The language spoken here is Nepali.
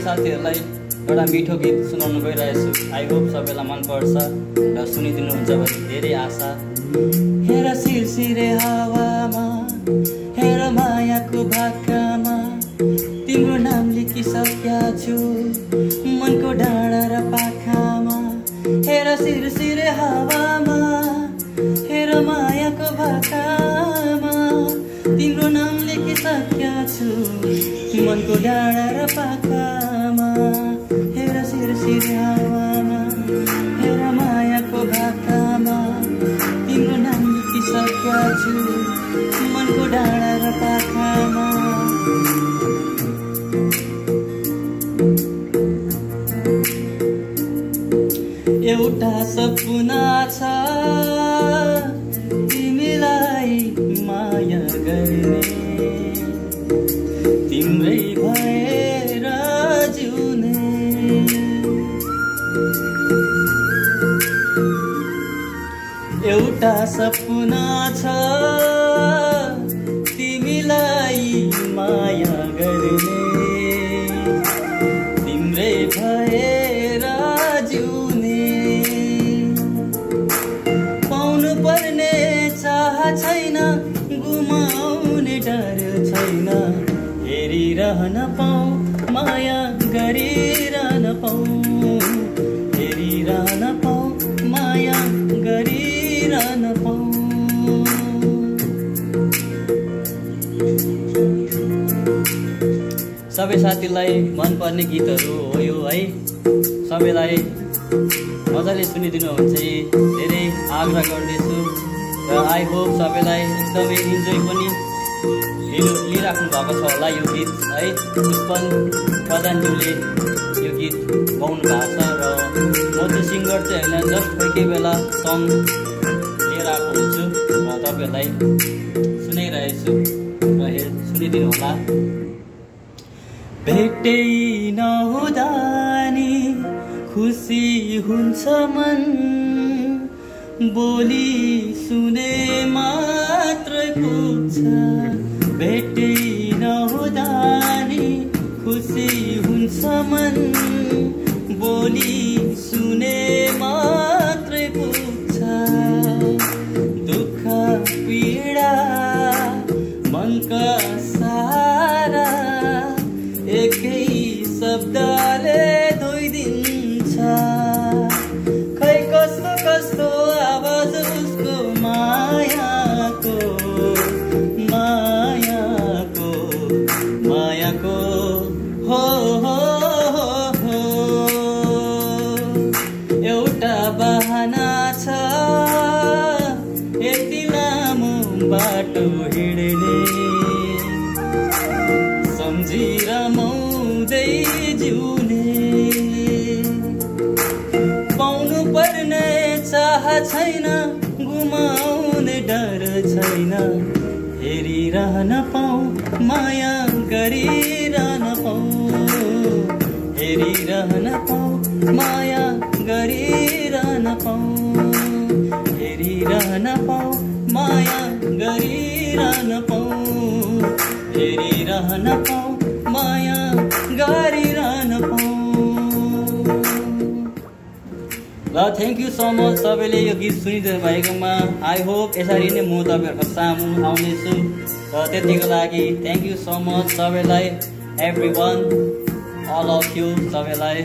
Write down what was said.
साथीहरूलाई एउटा मिठो गीत सुनाउन गइरहेछु। आई होप सबैलाई मनपर्छ र सुनिदिनुहुन्छ भने धेरै आशा। हेर सिरसिरे हावामा, हेर मायाको भाकामा, तिम्रो नाम लेखिसक्या छु मनको डाँडा र पाखामा। हेर सिरसिरे हावामा, हेर मायाको भाकामा, तिम्रो नाम लेखिसक्या छु मनको डाँडा र पाखामा। हेर सिरसिरे हावामा, हेर मायाको भाकामा, तिम्रो नाम लेखिसक्या छु मनको डाँडा र पाखामा। एउटा सपना छ तिमीलाई माया गर्ने, तिम्रै भएर जिउने। एउटा सपना छ तिमीलाई माया गर्ने, तिम्रै भएर जिउने। पाउनु पर्ने चाह छैन, गुमाउने डर छैन, हेरिरहन पाऊँ माया गरिरहन पाऊँ, हेरिरहन पाऊँ माया गरिरहन पाऊँ। सबै साथीलाई मनपर्ने गीतहरू हो यो है। सबैलाई मजाले सुनिदिनुहुन्छ धेरै आग्रह गर्दैछु र आई होप सबैलाई एकदमै इन्जोय पनि लिइराख्नु भएको छ होला यो गीत है। पुष्पन प्रधानज्यूले यो गीत गाउनु भएको छ र म चाहिँ सिङ्गर चाहिँ होइन, जस्ट कोही कोही बेला सङ लिएर आएको हुन्छु र तपाईँहरूलाई सुनाइरहेछु र सुनिदिनु होला। भेटै नहुँदा नि खुसी हुन्छ मन, बोली सुने मात्रै पुग्छ। भेटै नहुँदा नि खुसी हुन्छ मन, बोली सुने मात्रै पुग्छ। दुःख पीडा मनका सारा एकै शब्दले धोइदिन्छ। खै कस्तो कस्तो आवाज उसको मायाको, मायाको, मायाको हो हो हो। एउटा बहाना छ यति लामो बाटो हिँड्ने, सम्झिरमाउँदै जिउने। पाउनु पर्ने चाह छैन, गुमाउने डर छैन, हेरिरहन पाऊँ माया गरिरहन पाऊँ, हेरिरहन पाऊँ माया गरिरहन पाऊँ, हेरिरहन पाऊँ माया गरिरहन पाऊँ, हेरिरहन पाऊँ माया गरिरहन पाऊँ। ल थ्याङ्क यू सो मच सबैले यो गीत सुनिदिनु भएकोमा। आई होप यसरी नै म तपाईँहरूको सामु आउनेछु र त्यतिको लागि थ्याङ्क यू सो मच सबैलाई, every one, all of you सबैलाई।